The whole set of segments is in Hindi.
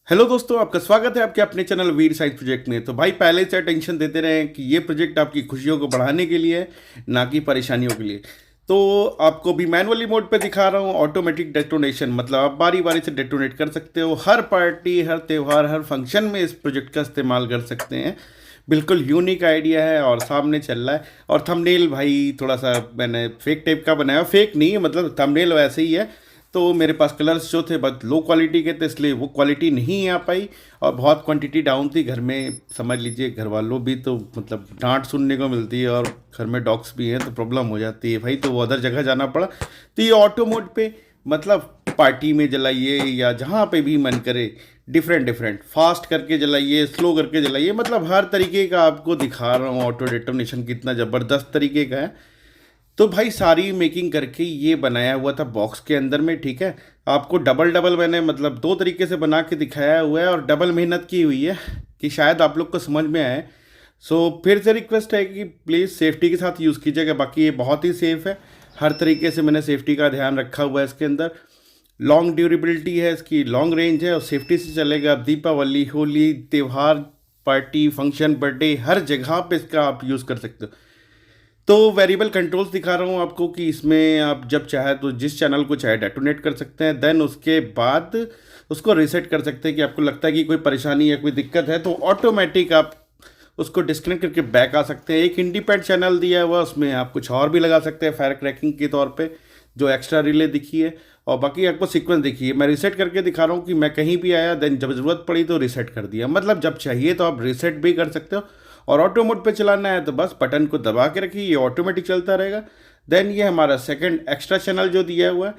हेलो दोस्तों, आपका स्वागत है आपके अपने चैनल वीर साइंस प्रोजेक्ट में। तो भाई पहले से टेंशन देते रहे कि ये प्रोजेक्ट आपकी खुशियों को बढ़ाने के लिए है, ना कि परेशानियों के लिए। तो आपको भी मैनुअली मोड पे दिखा रहा हूँ ऑटोमेटिक डेटोनेशन, मतलब आप बारी बारी से डेटोनेट कर सकते हो। हर पार्टी, हर त्यौहार, हर फंक्शन में इस प्रोजेक्ट का इस्तेमाल कर सकते हैं। बिल्कुल यूनिक आइडिया है और सामने चल रहा है। और थंबनेल भाई थोड़ा सा मैंने फेक टाइप का बनाया, फेक नहीं है, मतलब थंबनेल वैसे ही है। तो मेरे पास कलर्स जो थे बहुत लो क्वालिटी के थे, इसलिए वो क्वालिटी नहीं आ पाई। और बहुत क्वांटिटी डाउन थी घर में, समझ लीजिए घर वालों भी तो मतलब डांट सुनने को मिलती है, और घर में डॉग्स भी हैं तो प्रॉब्लम हो जाती है भाई, तो वो अदर जगह जाना पड़ा। तो ये ऑटो मोड पे, मतलब पार्टी में जलाइए या जहाँ पे भी मन करे, डिफरेंट डिफरेंट फास्ट करके जलाइए, स्लो करके जलाइए, मतलब हर तरीके का आपको दिखा रहा हूँ। ऑटो डेटोनेशन कितना ज़बरदस्त तरीके का है। तो भाई सारी मेकिंग करके ये बनाया हुआ था बॉक्स के अंदर में, ठीक है। आपको डबल डबल मैंने मतलब दो तरीके से बना के दिखाया हुआ है, और डबल मेहनत की हुई है कि शायद आप लोग को समझ में आए। सो फिर से रिक्वेस्ट है कि प्लीज़ सेफ्टी के साथ यूज़ कीजिएगा। बाकी ये बहुत ही सेफ़ है, हर तरीके से मैंने सेफ्टी का ध्यान रखा हुआ है इसके अंदर। लॉन्ग ड्यूरेबिलिटी है इसकी, लॉन्ग रेंज है, और सेफ्टी से चलेगा। दीपावली, होली, त्यौहार, पार्टी, फंक्शन, बर्थडे, हर जगह पे इसका आप यूज़ कर सकते हो। तो वेरिएबल कंट्रोल्स दिखा रहा हूँ आपको कि इसमें आप जब चाहे तो जिस चैनल को चाहे डेटोनेट कर सकते हैं। देन उसके बाद उसको रीसेट कर सकते हैं कि आपको लगता है कि कोई परेशानी या कोई दिक्कत है तो ऑटोमेटिक आप उसको डिस्कनेक्ट करके बैक आ सकते हैं। एक इंडिपेंडेंट चैनल दिया हुआ, उसमें आप कुछ और भी लगा सकते हैं फायर क्रैकिंग के तौर पे, जो एक्स्ट्रा रिले दिखी है। और बाकी आपको सीक्वेंस दिखिए, मैं रीसेट करके दिखा रहा हूँ कि मैं कहीं भी आया, देन जब ज़रूरत पड़ी तो रीसेट कर दिया। मतलब जब चाहिए तो आप रीसेट भी कर सकते हो। और ऑटो मोड पे चलाना है तो बस बटन को दबा के रखिए, ये ऑटोमेटिक चलता रहेगा। देन ये हमारा सेकंड एक्स्ट्रा चैनल जो दिया हुआ है,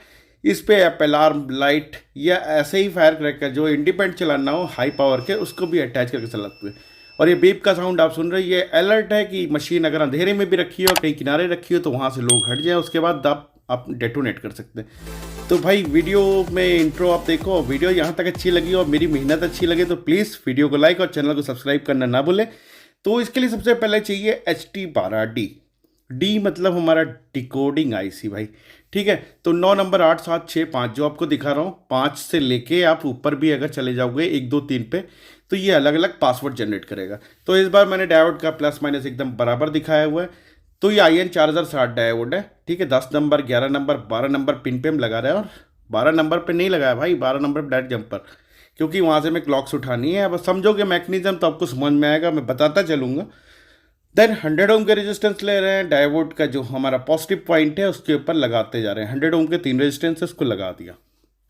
इस पे आप अलार्म, लाइट या ऐसे ही फायर क्रैकर जो इंडिपेंडेंट चलाना हो हाई पावर के, उसको भी अटैच करके चलाते हुए। और ये बीप का साउंड आप सुन रहे हैं, ये अलर्ट है कि मशीन अगर अंधेरे में भी रखी हो, कहीं किनारे रखी हो, तो वहाँ से लोग हट जाए, उसके बाद आप डेटोनेट कर सकते हैं। तो भाई वीडियो में इंट्रो आप देखो, वीडियो यहाँ तक अच्छी लगी और मेरी मेहनत अच्छी लगे तो प्लीज़ वीडियो को लाइक और चैनल को सब्सक्राइब करना ना भूलें। तो इसके लिए सबसे पहले चाहिए HT12D। डी मतलब हमारा डिकोडिंग आईसी भाई, ठीक है। तो 9 नंबर 8 7 6 5 जो आपको दिखा रहा हूँ, 5 से लेके आप ऊपर भी अगर चले जाओगे 1 2 3 पे, तो ये अलग अलग पासवर्ड जनरेट करेगा। तो इस बार मैंने डायोड का प्लस माइनस एकदम बराबर दिखाया हुआ है। तो ये IN4060 डायोड है, ठीक है। 10 नंबर, 11 नंबर, 12 नंबर पिन पे हम लगा रहे हैं। और 12 नंबर पे नहीं लगाया भाई, 12 नंबर पे डायरेक्ट जंपर, क्योंकि वहाँ से मैं क्लॉक्स उठानी है। अब समझोगे मैकेनिज्म तो आपको समझ में आएगा, मैं बताता चलूँगा। देन 100 ओम के रेजिस्टेंस ले रहे हैं, डायोड का जो हमारा पॉजिटिव पॉइंट है उसके ऊपर लगाते जा रहे हैं। 100 ओम के 3 रेजिस्टेंस है, उसको लगा दिया,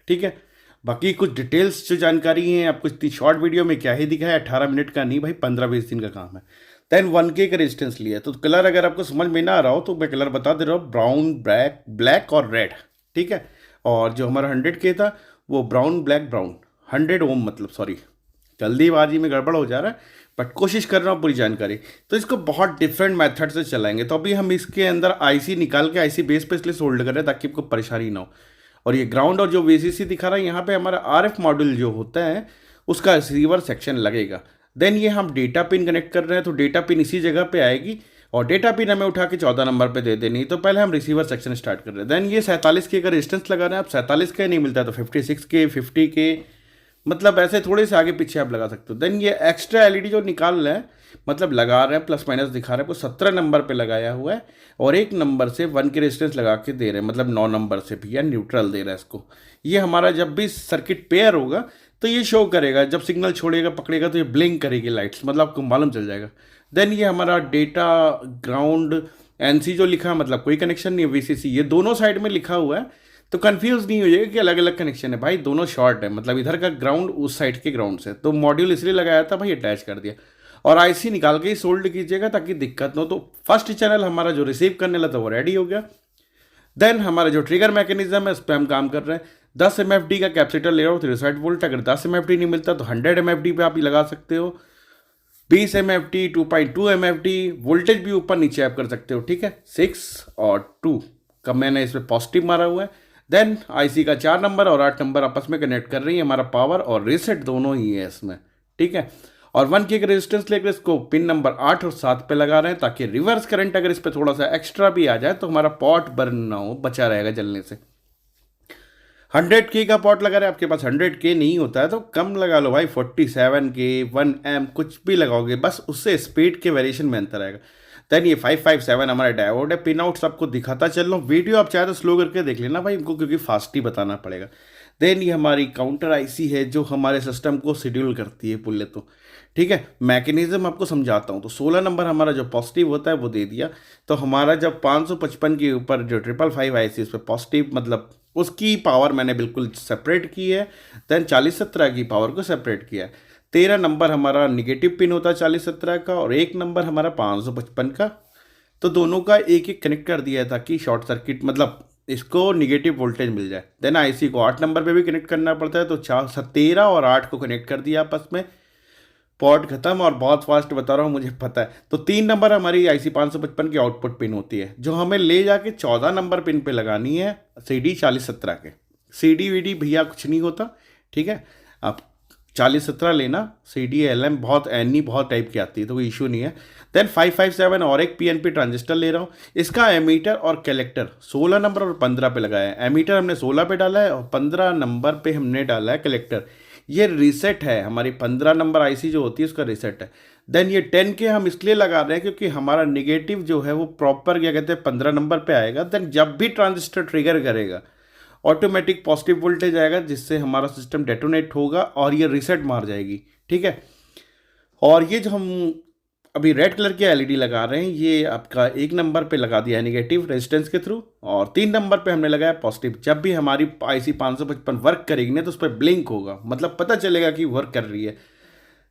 ठीक है। बाकी कुछ डिटेल्स जो जानकारी है आपको इतनी शॉर्ट वीडियो में क्या ही दिखाया, 18 मिनट का नहीं भाई, 15-20 दिन का काम है। देन 1K का रेजिस्टेंस लिया। तो कलर अगर आपको समझ में ना आ रहा हो तो मैं कलर बता दे रहा हूँ, ब्राउन, ब्लैक और रेड, ठीक है। और जो हमारा 100K था वो ब्राउन, ब्लैक, ब्राउन। 100 ओम मतलब, सॉरी जल्दीबाजी में गड़बड़ हो जा रहा है, बट कोशिश कर रहा हूँ पूरी जानकारी। तो इसको बहुत डिफरेंट मेथड से चलाएंगे। तो अभी हम इसके अंदर आईसी निकाल के आईसी बेस पे इसलिए सोल्ड कर रहे हैं ताकि आपको परेशानी ना हो। और ये ग्राउंड और जो VCC दिखा रहा है यहाँ पे हमारा RF मॉड्यूल जो होता है उसका रिसीवर सेक्शन लगेगा। देन ये हम डेटा पिन कनेक्ट कर रहे हैं, तो डेटा पिन इसी जगह पे आएगी, और डेटा पिन हमें उठा के 14 नंबर पे दे देनी। तो पहले हम रिसीवर सेक्शन स्टार्ट कर रहे हैं। देन ये 47K का रेजिस्टेंस लगा रहे हैं। आप 47K नहीं मिलता तो 56K, 50K, मतलब ऐसे थोड़े से आगे पीछे आप लगा सकते हो। देन ये एक्स्ट्रा LED जो निकाल रहे हैं, मतलब लगा रहे हैं, प्लस माइनस दिखा रहे हैं, वो 17 नंबर पे लगाया हुआ है। और 1 नंबर से 1 के रेजिस्टेंस लगा के दे रहे हैं, मतलब 9 नंबर से भी, या न्यूट्रल दे रहा है इसको। ये हमारा जब भी सर्किट पेयर होगा तो ये शो करेगा, जब सिग्नल छोड़ेगा, पकड़ेगा तो ये ब्लिंक करेगी लाइट्स, मतलब आपको मालूम चल जाएगा। देन ये हमारा डेटा, ग्राउंड, NC जो लिखा है, मतलब कोई कनेक्शन नहीं है, VCC ये दोनों साइड में लिखा हुआ है। तो कंफ्यूज नहीं हो जाएगा कि अलग अलग कनेक्शन है भाई, दोनों शॉर्ट है, मतलब इधर का ग्राउंड उस साइड के ग्राउंड से। तो मॉड्यूल इसलिए लगाया था भाई, अटैच कर दिया। और आईसी निकाल के ही सोल्ड कीजिएगा ताकि दिक्कत ना हो। तो फर्स्ट चैनल हमारा जो रिसीव करने लगा था वो रेडी हो गया। देन हमारा जो ट्रिगर मैकेनिज्म है उस पर हम काम कर रहे हैं। 10 MFD का कैपेसिटर ले रहा हूँ 63 वोल्ट। अगर 10 MFD नहीं मिलता तो 100 MFD पे आप ही लगा सकते हो। 20 MFD, 2.2 MFD, वोल्टेज भी ऊपर नीचे आप कर सकते हो, ठीक है। 6 और 2 का मैंने इस पर पॉजिटिव मारा हुआ है। देन आईसी का 4 नंबर और 8 नंबर आपस में कनेक्ट कर रही है, हमारा पावर और रीसेट दोनों ही है इसमें, ठीक है। और 1K का रेजिस्टेंस लेकर इसको पिन नंबर 8 और 7 पे लगा रहे हैं, ताकि रिवर्स करंट अगर इस पर थोड़ा सा एक्स्ट्रा भी आ जाए तो हमारा पॉट बर्न ना हो, बचा रहेगा जलने से। 100K का पॉट लगा रहे हैं, आपके पास 100K नहीं होता है तो कम लगा लो भाई, 47K 1 M कुछ भी लगाओगे, बस उससे स्पीड के वेरिएशन में अंतर आएगा। देन ये 557 हमारा डायोड है, पिन आउट्स आपको दिखाता चल रहा हूँ, वीडियो आप चाहे तो स्लो करके देख लेना भाई इनको, क्योंकि फास्ट ही बताना पड़ेगा। देन ये हमारी काउंटर आईसी है जो हमारे सिस्टम को शेड्यूल करती है पुल्ले तो, ठीक है। मैकेनिज्म आपको समझाता हूँ। तो 16 नंबर हमारा जो पॉजिटिव होता है वो दे दिया, तो हमारा जब 555 के ऊपर जो 555 आईसी उस पर पॉजिटिव मतलब उसकी पावर मैंने बिल्कुल सेपरेट की है। देन 40-17 की पावर को सेपरेट किया है। 13 नंबर हमारा निगेटिव पिन होता है 40-17 का, और 1 नंबर हमारा 555 का। तो दोनों का एक एक कनेक्ट कर दिया है ताकि शॉर्ट सर्किट मतलब इसको निगेटिव वोल्टेज मिल जाए। देन आईसी को 8 नंबर पे भी कनेक्ट करना पड़ता है, तो 13 और 8 को कनेक्ट कर दिया आपस में, पॉट खत्म। और बहुत फास्ट बता रहा हूँ मुझे पता है। तो 3 नंबर हमारी आईसी 555 की आउटपुट पिन होती है, जो हमें ले जाके 14 नंबर पिन पे लगानी है CD 40-17 के। CD वीडी भैया कुछ नहीं होता, ठीक है। आप 40-17 लेना, CD LM बहुत एनी बहुत टाइप की आती है तो कोई इशू नहीं है। देन 557 और एक PNP ट्रांजिस्टर ले रहा हूँ। इसका एमीटर और कलेक्टर 16 नंबर और 15 पे लगाया है। एमीटर हमने 16 पे डाला है और 15 नंबर पे हमने डाला है कलेक्टर। ये रीसेट है, हमारी 15 नंबर आईसी जो होती है उसका रीसेट है। देन ये 10 के हम इसलिए लगा रहे हैं क्योंकि हमारा निगेटिव जो है वो प्रॉपर क्या कहते हैं 15 नंबर पे आएगा। देन जब भी ट्रांजिस्टर ट्रिगर करेगा ऑटोमेटिक पॉजिटिव वोल्टेज आएगा, जिससे हमारा सिस्टम डेटोनेट होगा और ये रीसेट मार जाएगी, ठीक है। और ये जो हम अभी रेड कलर की एलईडी लगा रहे हैं, ये आपका 1 नंबर पे लगा दिया है निगेटिव रेजिस्टेंस के थ्रू, और 3 नंबर पे हमने लगाया पॉजिटिव। जब भी हमारी आईसी 555 वर्क करेगी ना तो उस पर ब्लिंक होगा, मतलब पता चलेगा कि वर्क कर रही है।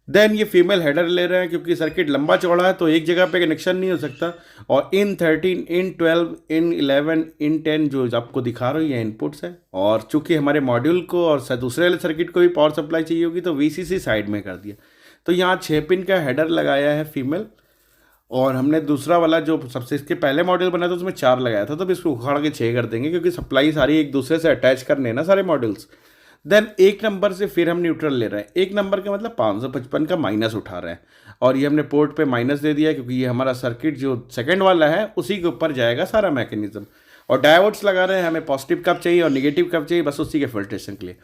देन ये फीमेल हेडर ले रहे हैं क्योंकि सर्किट लंबा चौड़ा है तो एक जगह पे कनेक्शन नहीं हो सकता। और इन 13 इन 12 इन 11 इन 10 जो आपको दिखा रही है इनपुट्स है। और चूंकि हमारे मॉड्यूल को और दूसरे वाले सर्किट को भी पावर सप्लाई चाहिए होगी तो VCC साइड में कर दिया। तो यहाँ 6 पिन का हेडर लगाया है फीमेल, और हमने दूसरा वाला जो सबसे इसके पहले मॉड्यूल बना था उसमें 4 लगाया था, तो इसको उखाड़ के 6 कर देंगे क्योंकि सप्लाई सारी एक दूसरे से अटैच करने हैं ना सारे मॉड्यूल्स। देन 1 नंबर से फिर हम न्यूट्रल ले रहे हैं। 1 नंबर का मतलब 555 का माइनस उठा रहे हैं, और ये हमने पोर्ट पे माइनस दे दिया क्योंकि ये हमारा सर्किट जो सेकंड वाला है उसी के ऊपर जाएगा सारा मैकेनिज्म। और डायोड्स लगा रहे हैं, हमें पॉजिटिव कब चाहिए और निगेटिव कब चाहिए, बस उसी के फिल्ट्रेशन के लिए।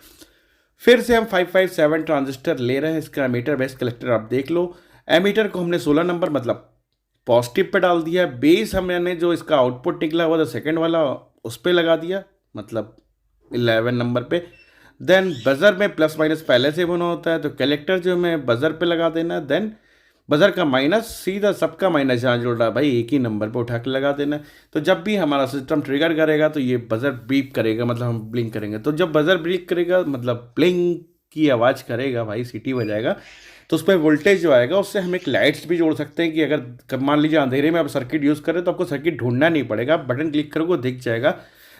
फिर से हम 557 ट्रांजिस्टर ले रहे हैं। इसका एमीटर बेस कलेक्टर आप देख लो। एमीटर को हमने 16 नंबर मतलब पॉजिटिव पे डाल दिया। बेस हमने जो इसका आउटपुट निकला हुआ था सेकंड वाला उस पर लगा दिया, मतलब 11 नंबर पे। देन बजर में प्लस माइनस पहले से बना होता है तो कलेक्टर जो हमें बजर पे लगा देना। देन बजर का माइनस सीधा सबका माइनस जहाँ जुड़ रहा है भाई एक ही नंबर पे उठा के लगा देना। तो जब भी हमारा सिस्टम ट्रिगर करेगा तो ये बजर बीप करेगा, मतलब हम ब्लिंक करेंगे। तो जब बजर ब्लिंक करेगा मतलब ब्लिंक की आवाज़ करेगा भाई, सीटी बजाएगा, तो उस पर वोल्टेज जो आएगा उससे हम एक लाइट्स भी जोड़ सकते हैं कि अगर मान लीजिए अंधेरे में आप सर्किट यूज़ करें तो आपको सर्किट ढूंढना नहीं पड़ेगा, बटन क्लिक करोगे दिख जाएगा।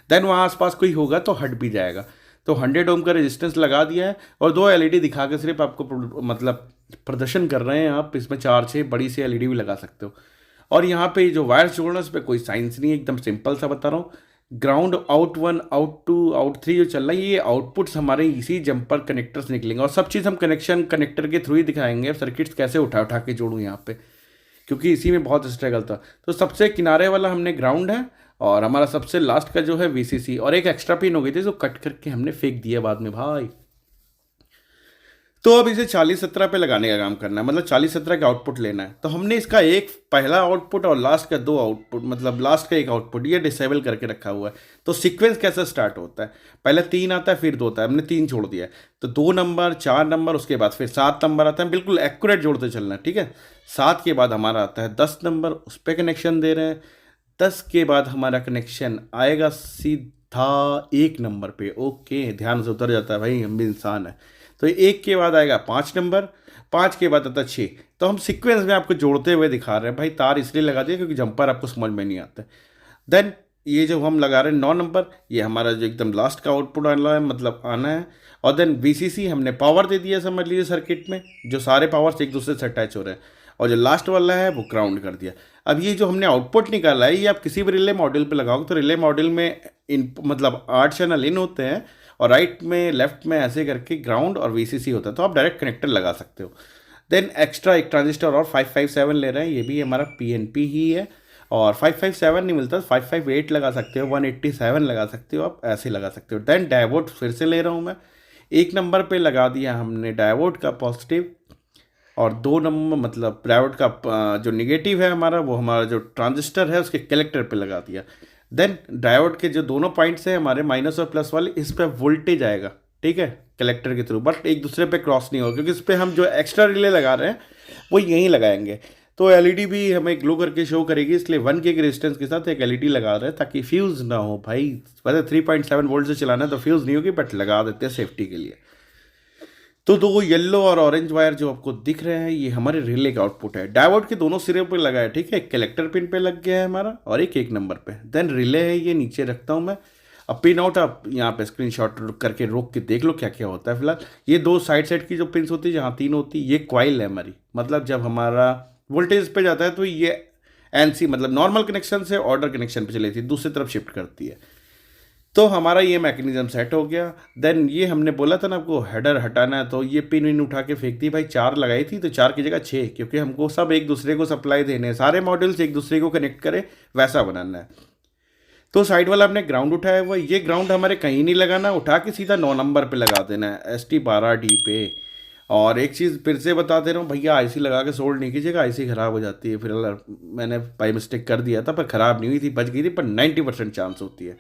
देन वहाँ आसपास कोई होगा तो हट भी जाएगा। तो 100 ओम का रेजिस्टेंस लगा दिया है और 2 एलईडी दिखा के सिर्फ आपको मतलब प्रदर्शन कर रहे हैं। आप इसमें 4-6 बड़ी सी एलईडी भी लगा सकते हो। और यहाँ पे जो वायर्स जोड़ना उस पर कोई साइंस नहीं है, एकदम सिंपल सा बता रहा हूँ। ग्राउंड आउट 1 आउट 2 आउट 3 जो चल रहा है ये आउटपुट्स हमारे इसी जंपर कनेक्टर से निकलेंगे, और सब चीज़ हम कनेक्टर के थ्रू ही दिखाएंगे। सर्किट्स कैसे उठा उठा के जोड़ूँ यहाँ पे, क्योंकि इसी में बहुत स्ट्रगल था। तो सबसे किनारे वाला हमने ग्राउंड है, और हमारा सबसे लास्ट का जो है VCC, और एक एक्स्ट्रा पिन हो गई थी जो कट करके हमने फेंक दिया बाद में भाई। तो अब इसे 40-17 पे लगाने का काम करना है, मतलब 40-17 का आउटपुट लेना है। तो हमने इसका एक पहला आउटपुट और लास्ट का 2 आउटपुट, मतलब लास्ट का 1 आउटपुट ये डिसेबल करके रखा हुआ है। तो सीक्वेंस कैसे स्टार्ट होता है, पहले 3 आता है फिर 2 आता है, हमने 3 छोड़ दिया है। तो 2 नंबर 4 नंबर उसके बाद फिर 7 नंबर आता है, बिल्कुल एक्यूरेट जोड़ते चलना है, ठीक है। 7 के बाद हमारा आता है 10 नंबर, उस पर कनेक्शन दे रहे हैं। 10 के बाद हमारा कनेक्शन आएगा सीधा 1 नंबर पे। ओके, ध्यान से उतर जाता है भाई, हम भी इंसान है। तो 1 के बाद आएगा 5 नंबर, 5 के बाद आता है 6। तो हम सीक्वेंस में आपको जोड़ते हुए दिखा रहे हैं भाई। तार इसलिए लगा दिया क्योंकि जंपर आपको समझ में नहीं आता। देन ये जो हम लगा रहे हैं 9 नंबर, ये हमारा जो एकदम लास्ट का आउटपुट आना है, मतलब आना है। और देन VCC हमने पावर दे दिया समझ लीजिए सर्किट में, जो सारे पावर्स एक दूसरे से अटैच हो रहे हैं। और जो लास्ट वाला है वो ग्राउंड कर दिया। अब ये जो हमने आउटपुट निकाला है ये आप किसी भी रिले मॉड्यूल पे लगाओगे तो रिले मॉड्यूल में इन मतलब 8 चैनल इन होते हैं, और राइट में लेफ्ट में ऐसे करके ग्राउंड और VCC होता है, तो आप डायरेक्ट कनेक्टर लगा सकते हो। देन एक्स्ट्रा एक ट्रांजिस्टर और 557 ले रहे हैं, ये भी हमारा PNP ही है। और 557 नहीं मिलता, 558 लगा सकते हो, 187 लगा सकते हो, आप ऐसे लगा सकते हो। देन डायोड फिर से ले रहा हूँ मैं, 1 नंबर पे लगा दिया हमने डायोड का पॉजिटिव, और 2 नंबर मतलब डायोड का जो निगेटिव है हमारा, वो हमारा जो ट्रांजिस्टर है उसके कलेक्टर पे लगा दिया। देन डायोड के जो दोनों पॉइंट्स हैं हमारे माइनस और प्लस वाले, इस पर वोल्टेज आएगा, ठीक है, कलेक्टर के थ्रू, बट एक दूसरे पे क्रॉस नहीं होगा, क्योंकि इस पर हम जो एक्स्ट्रा रिले लगा रहे हैं वो यहीं लगाएंगे। तो एलईडी भी हमें ग्लो करके शो करेगी, इसलिए 1 के रेजिस्टेंस के साथ एक एलईडी लगा रहे हैं ताकि फ्यूज़ ना हो भाई। वैसे 3.7 वोल्ट से चलाना है तो फ्यूज़ नहीं होगी, बट लगा देते हैं सेफ्टी के लिए। तो दो येलो और ऑरेंज वायर जो आपको दिख रहे हैं ये हमारे रिले का आउटपुट है। डायोड के दोनों सिरे पे लगा है, ठीक है, कलेक्टर पिन पे लग गया है हमारा, और एक नंबर पे। देन रिले है, ये नीचे रखता हूँ मैं। अब पिन आउट आप यहाँ पे स्क्रीनशॉट करके रोक के देख लो क्या क्या होता है। फिलहाल ये 2 साइड की जो पिन्स होती है, जहाँ 3 होती है, ये क्वाइल है हमारी, मतलब जब हमारा वोल्टेज पे जाता है तो ये एनसी मतलब नॉर्मल कनेक्शन से ऑर्डर कनेक्शन पे चली थी, दूसरी तरफ शिफ्ट करती है। तो हमारा ये मैकेनिज्म सेट हो गया। देन ये हमने बोला था ना आपको हेडर हटाना है, तो ये पिन विन उठा के फेंक दी भाई। 4 लगाई थी तो 4 की जगह 6, क्योंकि हमको सब एक दूसरे को सप्लाई देने हैं, सारे मॉड्यूल्स एक दूसरे को कनेक्ट करे वैसा बनाना है। तो साइड वाला हमने ग्राउंड उठाया हुआ, ये ग्राउंड हमारे कहीं नहीं लगाना, उठा के सीधा 9 नंबर पे लगा देना है, ST12D पे। और एक चीज़ फिर से बता दे रहा हूँ भैया, आईसी लगा के सोल्ड नहीं कीजिएगा, आईसी ख़राब हो जाती है। फिर मैंने बाई मिस्टेक कर दिया था, पर ख़राब नहीं हुई थी, बच गई थी, पर 90% चांस होती है।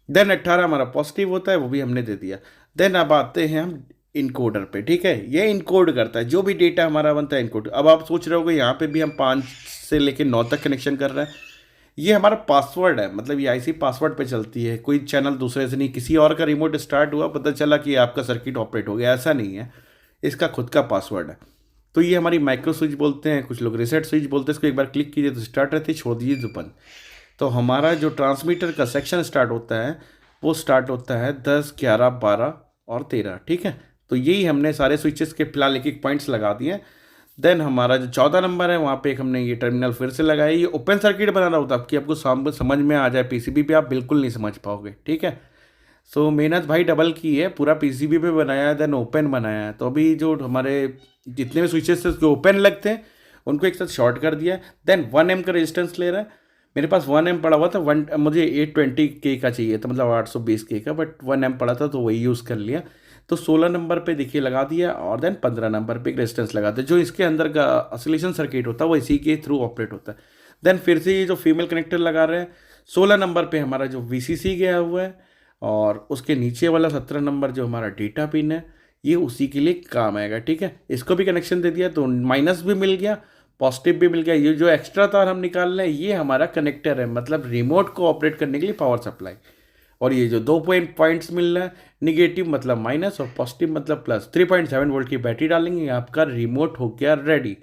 देन 18 हमारा पॉजिटिव होता है, वो भी हमने दे दिया। देन अब आते हैं हम इनकोडर पे, ठीक है, ये इनकोड करता है जो भी डेटा हमारा बनता है इनकोड। अब आप सोच रहे हो कि यहाँ पे भी हम 5 से लेकर 9 तक कनेक्शन कर रहे हैं, ये हमारा पासवर्ड है, मतलब ये आईसी पासवर्ड पे चलती है, कोई चैनल दूसरे से नहीं। किसी और का रिमोट स्टार्ट हुआ, पता चला कि आपका सर्किट ऑपरेट हो गया, ऐसा नहीं है, इसका खुद का पासवर्ड है। तो ये हमारी माइक्रो स्विच बोलते हैं, कुछ लोग रीसेट स्विच बोलते हैं। इसको एक बार क्लिक कीजिए तो स्टार्ट रहती है, छोड़ दीजिए तो बंद। तो हमारा जो ट्रांसमीटर का सेक्शन स्टार्ट होता है वो स्टार्ट होता है 10, 11, 12 और 13, ठीक है। तो यही हमने सारे स्विचेस के फिलहाल एक पॉइंट्स लगा दिए। देन हमारा जो 14 नंबर है वहाँ पे एक हमने ये टर्मिनल फिर से लगाया। ये ओपन सर्किट बना रहा होता है कि आपको समझ में आ जाए, पीसीबी पे आप बिल्कुल नहीं समझ पाओगे, ठीक है। सो मेहनत भाई डबल की है, पूरा पीसीबी पे बनाया है, देन ओपन बनाया है। तो अभी जो हमारे जितने भी स्विचेस थे उसके ओपन लगते हैं, उनको एक साथ शॉर्ट कर दिया। देन 1 एम का रेजिस्टेंस ले रहा है, मेरे पास 1 एम पड़ा हुआ था, मुझे 820K का चाहिए था, मतलब 820K का, बट 1 एम पड़ा था तो वही यूज़ कर लिया। तो 16 नंबर पे देखिए लगा दिया, और देन 15 नंबर पे एक रेजिस्टेंस लगा दिया। जो इसके अंदर का ऑसिलेशन सर्किट होता है वो इसी के थ्रू ऑपरेट होता है। देन फिर से ये जो फीमेल कनेक्टर लगा रहे हैं, 16 नंबर पे हमारा जो VCC गया हुआ है, और उसके नीचे वाला 17 नंबर जो हमारा डेटा पिन है, ये उसी के लिए काम आएगा, ठीक है। इसको भी कनेक्शन दे दिया तो माइनस भी मिल गया, पॉजिटिव भी मिल गया। ये जो एक्स्ट्रा तार हम निकाल रहे हैं ये हमारा कनेक्टर है, मतलब रिमोट को ऑपरेट करने के लिए पावर सप्लाई। और ये जो 2 पॉइंट्स मिल रहा है, निगेटिव मतलब माइनस और पॉजिटिव मतलब प्लस, 3.7 वोल्ट की बैटरी डालेंगे, आपका रिमोट हो गया रेडी।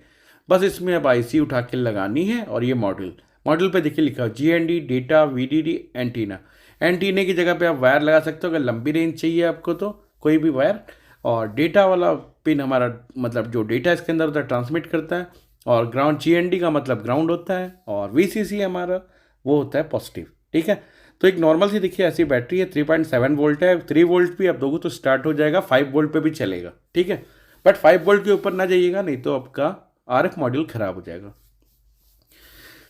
बस इसमें अब आईसी उठा के लगानी है, और ये मॉड्यूल पे देखिए लिखा है GND data VDD antenna. Antennae की जगह पे आप वायर लगा सकते हो अगर लंबी रेंज चाहिए आपको, तो कोई भी वायर। और डेटा वाला पिन हमारा मतलब जो डेटा इसके अंदर होता है ट्रांसमिट करता है, और ग्राउंड GND का मतलब ग्राउंड होता है, और VCC हमारा वो होता है पॉजिटिव, ठीक है। तो एक नॉर्मल सी देखिए ऐसी बैटरी है, 3.7 वोल्ट है, 3 वोल्ट भी आप दोगे तो स्टार्ट हो जाएगा, 5 वोल्ट पे भी चलेगा, ठीक है। बट 5 वोल्ट के ऊपर ना जाइएगा, नहीं तो आपका RF मॉड्यूल खराब हो जाएगा।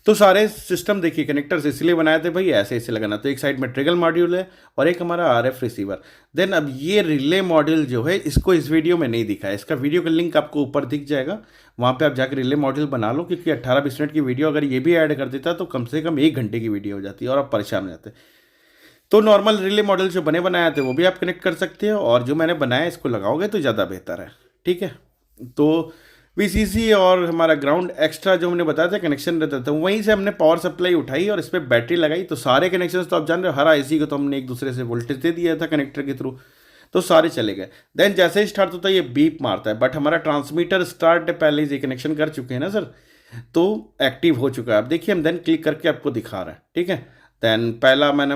तो सारे सिस्टम देखिए कनेक्टर्स इसलिए बनाए थे भाई, ऐसे ऐसे लगाना। तो एक साइड में ट्रिगल मॉड्यूल है और एक हमारा RF रिसीवर। देन अब ये रिले मॉड्यूल जो है इसको इस वीडियो में नहीं दिखा है, इसका वीडियो का लिंक आपको ऊपर दिख जाएगा, वहाँ पे आप जाकर रिले मॉड्यूल बना लो, क्योंकि 18-20 मिनट की वीडियो अगर ये भी ऐड कर देता तो कम से कम 1 घंटे की वीडियो हो जाती है और आप परेशान हो जाते। तो नॉर्मल रिले मॉडल जो बने बनाए थे वो भी आप कनेक्ट कर सकते हो, और जो मैंने बनाया इसको लगाओगे तो ज़्यादा बेहतर है, ठीक है। तो VCC और हमारा ग्राउंड एक्स्ट्रा जो हमने बताया था कनेक्शन रहता था, वहीं से हमने पावर सप्लाई उठाई और इस पर बैटरी लगाई। तो सारे कनेक्शंस तो आप जान रहे हो, हर आईसी को तो हमने एक दूसरे से वोल्टेज दे दिया था कनेक्टर के थ्रू, तो सारे चले गए। देन जैसे ही स्टार्ट होता है ये बीप मारता है, बट हमारा ट्रांसमीटर स्टार्ट पहले से कनेक्शन कर चुके हैं ना सर, तो एक्टिव हो चुका है। अब देखिए हम देन क्लिक करके आपको दिखा रहा है, ठीक है। देन पहला मैंने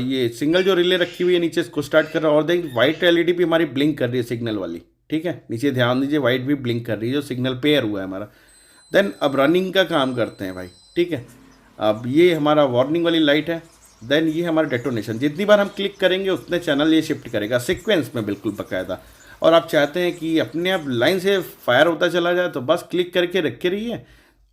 ये सिंगल जो रिले रखी हुई है नीचे इसको स्टार्ट कर रहा है, और देख वाइट LED भी हमारी ब्लिंक कर रही है सिग्नल वाली, ठीक है। नीचे ध्यान दीजिए वाइट भी ब्लिंक कर रही है जो सिग्नल पेयर हुआ है हमारा। देन अब रनिंग का काम करते हैं भाई, ठीक है। अब ये हमारा वार्निंग वाली लाइट है। देन ये हमारा डेटोनेशन, जितनी बार हम क्लिक करेंगे उतने चैनल ये शिफ्ट करेगा सीक्वेंस में बिल्कुल बाकायदा। और आप चाहते हैं कि अपने आप लाइन से फायर होता चला जाए तो बस क्लिक करके रखे रहिए,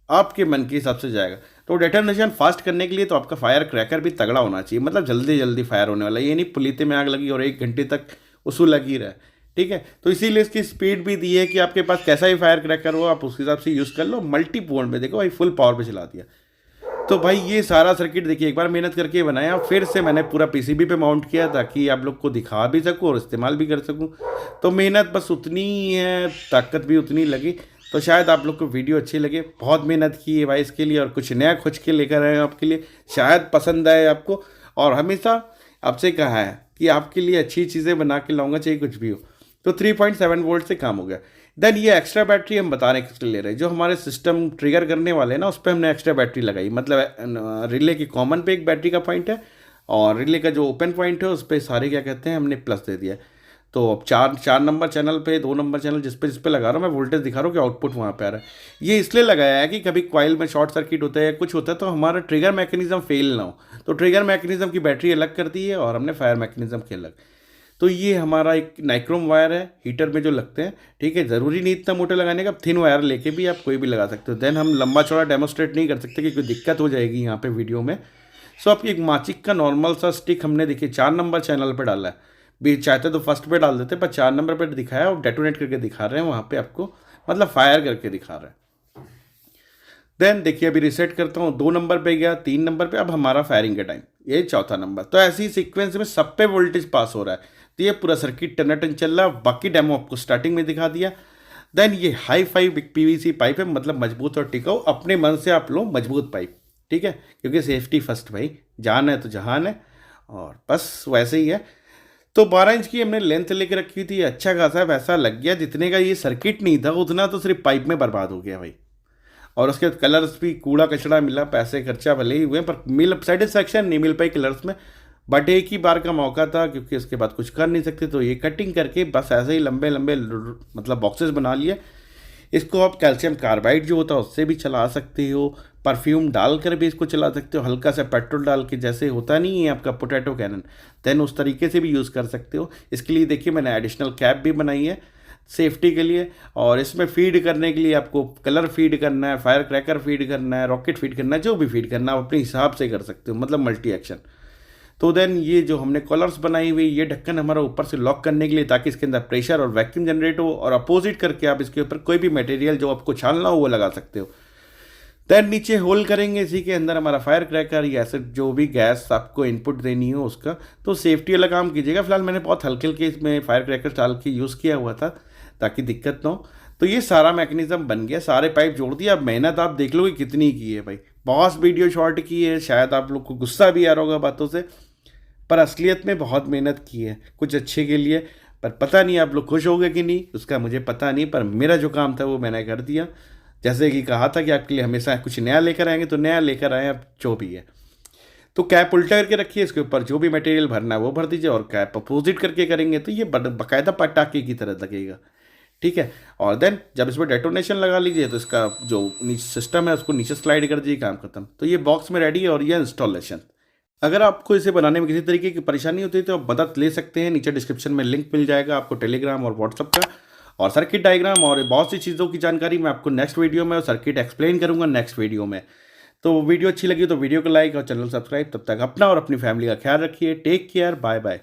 आपके मन के हिसाब से जाएगा। तो डेटोनेशन फास्ट करने के लिए तो आपका फायर क्रैकर भी तगड़ा होना चाहिए, मतलब जल्दी जल्दी फायर होने वाला, ये नहीं पुलीते में आग लगी और 1 घंटे तक उसको लगी रहे, ठीक है। तो इसीलिए इसकी स्पीड भी दी है कि आपके पास कैसा ही फायर क्रैकर हो आप उस हिसाब से यूज़ कर लो। मल्टी मोड में देखो भाई फुल पावर पे चला दिया। तो भाई ये सारा सर्किट देखिए, एक बार मेहनत करके बनाया, फिर से मैंने पूरा पीसीबी पे माउंट किया ताकि आप लोग को दिखा भी सकूँ और इस्तेमाल भी कर सकूँ। तो मेहनत बस उतनी ही है, ताकत भी उतनी लगी। तो शायद आप लोग को वीडियो अच्छी लगे, बहुत मेहनत की है भाई इसके लिए और कुछ नया खोज के लेकर आए हैं आपके लिए, शायद पसंद आए आपको। और हमेशा आपसे कहा है कि आपके लिए अच्छी चीज़ें बना के लाऊंगा, चाहे कुछ भी हो। तो 3.7 वोल्ट से काम हो गया। देन ये एक्स्ट्रा बैटरी हम बताने के लिए ले रहे हैं, जो हमारे सिस्टम ट्रिगर करने वाले हैं ना उस पर हमने एक्स्ट्रा बैटरी लगाई, मतलब रिले की कॉमन पे एक बैटरी का पॉइंट है और रिले का जो ओपन पॉइंट है उस पर सारे क्या कहते हैं हमने प्लस दे दिया। तो अब चार नंबर चैनल पे 2 नंबर चैनल जिस पे लगा रहा हूँ मैं वोल्टेज दिखा रहा हूँ कि आउटपुट वहाँ पे आ रहा है। ये इसलिए लगाया है कि कभी कॉइल में शॉर्ट सर्किट होता है या कुछ होता है तो हमारा ट्रिगर मैकेनिज्म फेल ना हो। तो ट्रिगर मैकेनिज्म की बैटरी अलग कर दी है और हमने फायर मैकेनिज्म की अलग। तो ये हमारा एक नाइक्रोम वायर है हीटर में जो लगते हैं, ठीक है। ज़रूरी नहीं इतना मोटा लगाने का, थिन वायर लेके भी आप कोई भी लगा सकते हो। देन हम लंबा चौड़ा डेमोस्ट्रेट नहीं कर सकते क्योंकि दिक्कत हो जाएगी यहाँ पे वीडियो में। सो आपकी एक माचिक का नॉर्मल सा स्टिक हमने देखिए 4 नंबर चैनल पे डाला है, भी चाहते तो फर्स्ट पे डाल देते पर 4 नंबर पे दिखाया और डेटोनेट करके दिखा रहे हैं वहाँ पे आपको, मतलब फायर करके दिखा रहे हैं। देन देखिए अभी रिसेट करता हूँ, 2 नंबर पे गया, 3 नंबर पे, अब हमारा फायरिंग का टाइम, ये 4था नंबर। तो ऐसे ही सीक्वेंस में सब पे वोल्टेज पास हो रहा है। तो ये पूरा सर्किट टनाटन चल रहा है। बाकी डेमो आपको स्टार्टिंग में दिखा दिया। देन ये हाई फाई पीवीसी पाइप है, मतलब मजबूत और टिकाऊ, अपने मन से आप लो मजबूत पाइप, ठीक है, क्योंकि सेफ्टी फर्स्ट भाई, जान है तो जहान है। और बस वैसे ही है। तो 12 इंच की हमने लेंथ लेके रखी थी, अच्छा खासा वैसा लग गया, जितने का ये सर्किट नहीं था उतना तो सिर्फ पाइप में बर्बाद हो गया भाई। और उसके कलर्स भी कूड़ा कचड़ा मिला, पैसे खर्चा भले ही हुए पर मिल सेटिस्फैक्शन नहीं मिल पाई कलर्स में। बट एक ही बार का मौका था क्योंकि उसके बाद कुछ कर नहीं सकते, तो ये कटिंग करके बस ऐसे ही लंबे लंबे मतलब बॉक्सेस बना लिए। इसको आप कैल्शियम कार्बाइड जो होता है उससे भी चला सकते हो, परफ्यूम डालकर भी इसको चला सकते हो, हल्का सा पेट्रोल डाल के, जैसे होता नहीं है आपका पोटैटो कैनन, देन उस तरीके से भी यूज़ कर सकते हो। इसके लिए देखिए मैंने एडिशनल कैप भी बनाई है सेफ्टी के लिए। और इसमें फीड करने के लिए आपको कलर फीड करना है, फायर क्रैकर फीड करना है, रॉकेट फीड करना है, जो भी फीड करना है आप अपने हिसाब से कर सकते हो, मतलब मल्टी एक्शन। तो देन ये जो हमने कॉलर्स बनाई हुई, ये ढक्कन हमारा ऊपर से लॉक करने के लिए, ताकि इसके अंदर प्रेशर और वैक्यूम जनरेट हो, और अपोजिट करके आप इसके ऊपर कोई भी मटेरियल जो आपको छानना हो वो लगा सकते हो। देन नीचे होल करेंगे, इसी के अंदर हमारा फायर क्रैकर या ऐसे जो भी गैस आपको इनपुट देनी हो उसका, तो सेफ्टी वाला काम कीजिएगा। फिलहाल मैंने बहुत हल्के हल्के इसमें फायर क्रैकर डाल के यूज़ किया हुआ था ताकि दिक्कत ना हो। तो ये सारा मैकेनिज्म बन गया, सारे पाइप जोड़ दिया। अब मेहनत आप देख लोगे कितनी की है भाई, बहुत वीडियो शॉर्ट की है, शायद आप लोग को गुस्सा भी आ रहा होगा बातों से, पर असलियत में बहुत मेहनत की है कुछ अच्छे के लिए। पर पता नहीं आप लोग खुश हो गए कि नहीं, उसका मुझे पता नहीं, पर मेरा जो काम था वो मैंने कर दिया। जैसे कि कहा था कि आपके लिए हमेशा कुछ नया लेकर आएंगे, तो नया लेकर आए, अब जो भी है। तो कैप उल्टा करके रखिए, इसके ऊपर जो भी मटेरियल भरना है वो भर दीजिए, और कैप अपोजिट करके करेंगे तो ये बाकायदा पटाखे की तरह लगेगा, ठीक है। और देन जब इसमें डेटोनेशन लगा लीजिए तो इसका जो नीचे सिस्टम है उसको नीचे स्लाइड कर दीजिए, काम खत्म। तो ये बॉक्स में रेडी है और ये इंस्टॉलेशन। अगर आपको इसे बनाने में किसी तरीके की परेशानी होती है तो आप मदद ले सकते हैं, नीचे डिस्क्रिप्शन में लिंक मिल जाएगा आपको टेलीग्राम और व्हाट्सअप का। और सर्किट डायग्राम और बहुत सी चीज़ों की जानकारी मैं आपको नेक्स्ट वीडियो में, और सर्किट एक्सप्लेन करूंगा नेक्स्ट वीडियो में। तो वीडियो अच्छी लगी तो वीडियो को लाइक और चैनल सब्सक्राइब। तब तक अपना और अपनी फैमिली का ख्याल रखिए। Take care, bye bye.